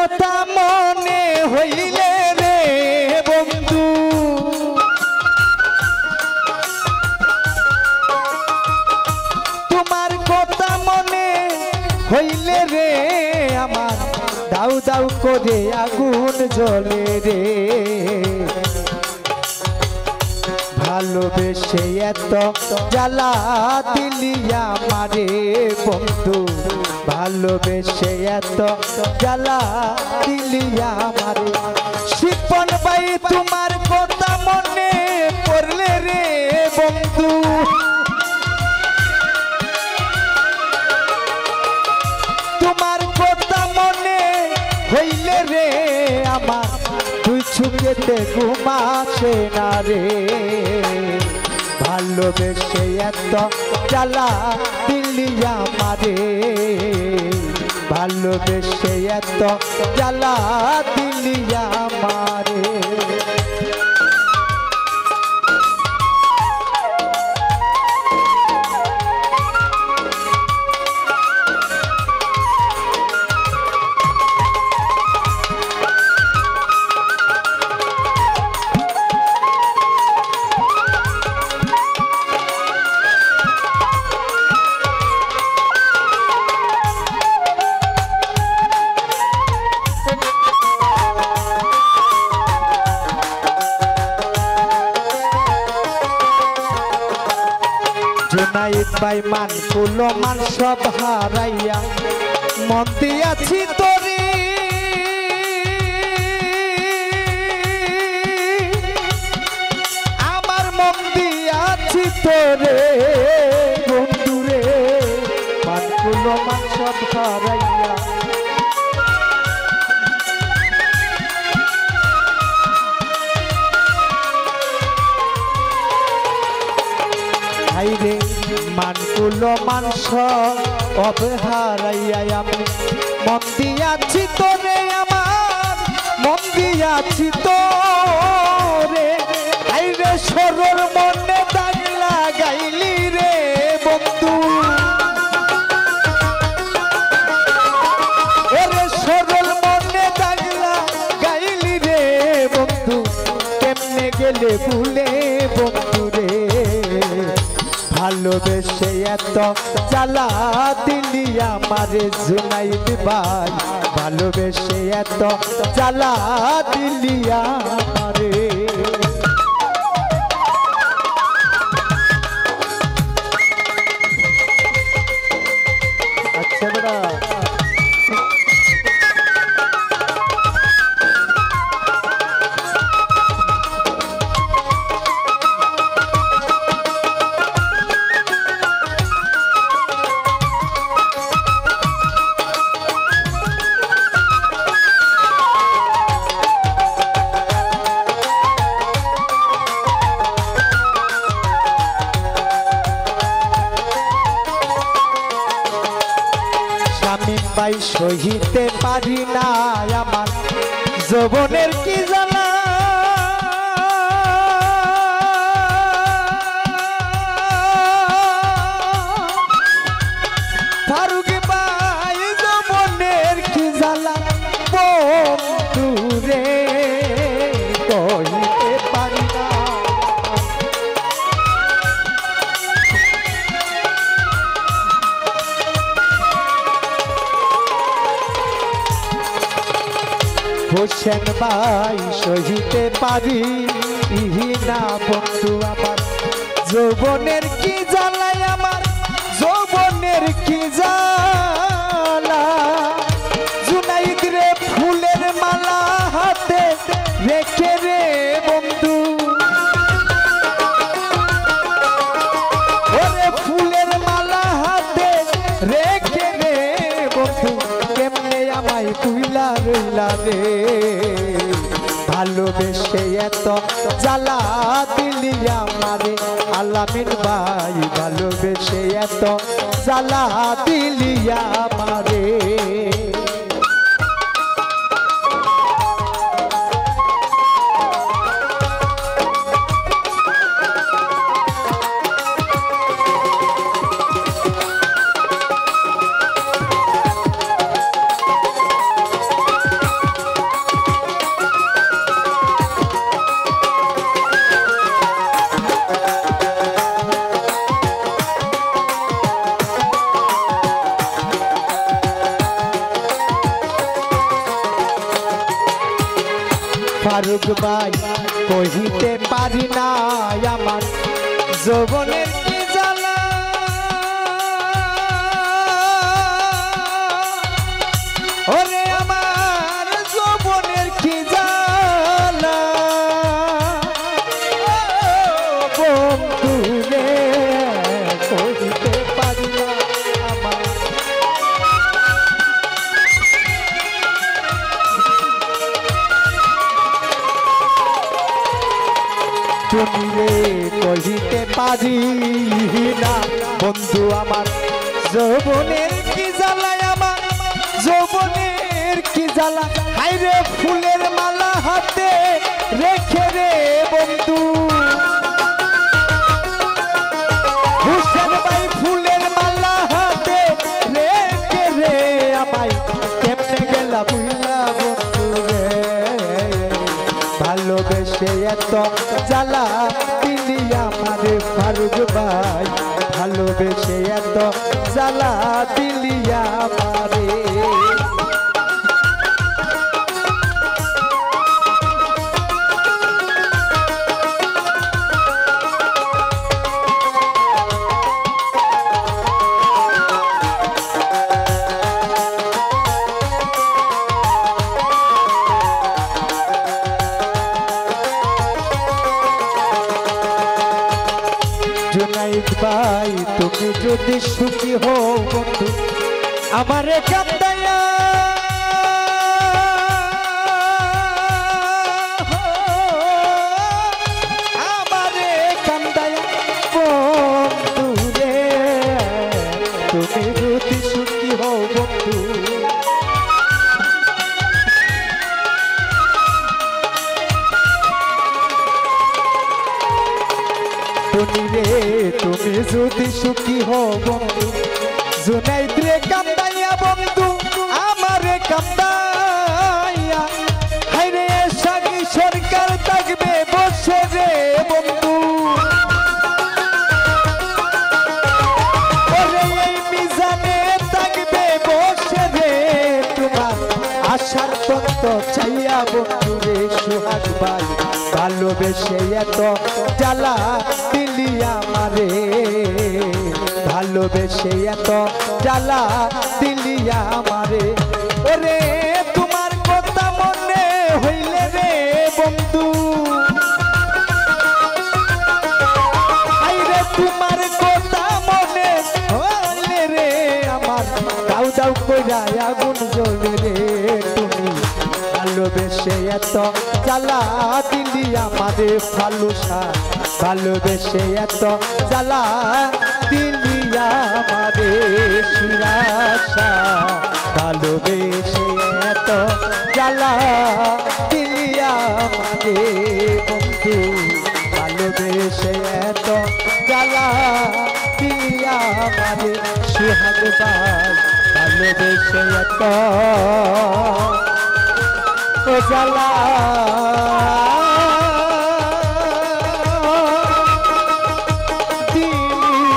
কথা মনে হইলে রে বন্ধু তোমার কথা মনে হইলে রে আমার দাউ দাউ করে আগুন জ্বলে রে ভালোবেসে এত জ্বালা দিলি আমারে বন্ধু ভালোবেসে এত জ্বালা দিলি আমারে শিপন ভাই তোমার কথা মনে পড়লে রে বন্ধু তোমার কথা মনে হইলে রে আমার তুই ছুকেতে ঘুমাসে না রে ভালোবেসে এত জ্বালা দিলি আমারে ভালোবেসে এত জ্বালা দিলি আমারে জুনাইদ ভাই মান কুলো মান সব হারাইয়া মন দিয়াছি তোরে আমার মন দিয়াছি তোরে বন্ধুরে মান কুলো মান সব হারাইয়া রে মানকুলো মানস অবহারাইয়া আমি মন দিয়াছি তোরে আমার মন দিয়াছি তোরে আইরে সরল মনে দাগ লাগাইলি রে বন্ধু ওরে সরল মনে দাগ লাগাইলি রে বন্ধু কেমনে গেলে ভুলে বন্ধু রে ভালোবেসে এত জ্বালা দিলি আমারে জুনাইদ ভাই ভালোবেসে এত জ্বালা দিলি আমারে আচ্ছা বড়া ভাই সহিতে পারি না আমার যৌবনের কি জ্বালা ফারুক ভাই যৌবনের কি জ্বালা বন্ধু রে কহিতে পারি না হোসেন ভাই সহিতে পারি না বন্ধু আমার যৌবনের কি জ্বালাই আমার যৌবনের কি জ্বালা জুনাইদ রে ফুলের মালা হাতে রেখে রে বন্ধু ওরে ফুলের মালা হাতে রেখে রে বন্ধু কেমনে আমায় তুইলা রইলা রে ভালোবেসে এত জ্বালা দিলি আমারে আলামিন ভাই ভালোবেসে এত জ্বালা দিলি আমারে ফারুক ভাই কহিতে পারি না আমার যৌবনের কি জ্বালা ওরে আমার যৌবনের কি জ্বালা বন্ধু রে কহিতে পারি না আমার তুমি রে কহিতে পারি না বন্ধু আমার যৌবনের কি জ্বালা আমার যৌবনের কি জ্বালা হায়রে ফুলের মালা হাতে রেখে রে বন্ধু হুসেন ভাই ফুলের মালা হাতে রেখে রে আমায় কেমনে গেলা বুঝলা বন্ধু রে ভালোবেসে এত জ্বালা দিলি আমারে ফারুক ভাই ভালোবেসে এত জ্বালা দিলি আমারে জুনাইদ ভাই তুমি যদি সুখী হও বন্ধু আমারে কান্দাইয়া আমারে কান্দাইয়া বন্ধু রে তুমি যদি সুখী হও বন্ধু তুমি যদি সুখী হও বন্ধু জুনাইদ রে কান্দাইয়া বন্ধু আমারে কান্দাইয়া হায়রে সাগি সরকার থাকবে বসে রে বন্ধু ওরে এই মিজানে থাকবে বসে রে তোমার আশার তত্ত্ব চাইয়া বন্ধু রে সুহাগ ভাই ভালোবেসে এত জ্বালা দিলি আমারে ভালোবেসে এত জ্বালা দিলি আমারে ওরে তোমার কথা মনে হইলে রে বন্ধু আইরে তোমার কথা মনে হইলে রে আমার দাউ দাউ কইরা আগুন জ্বলে রে তুমি ভালোবেসে এত জ্বালা দিলি আমারে ফালুসা ভালোবেসে এত জ্বালা দিলি আমারে শিরাশা ভালোবেসে এত জ্বালা দিলি আমারে বন্ধু ভালোবেসে এত জ্বালা দিলি আমারে সুহাগ ভাই ভালোবেসে এত জ্বালা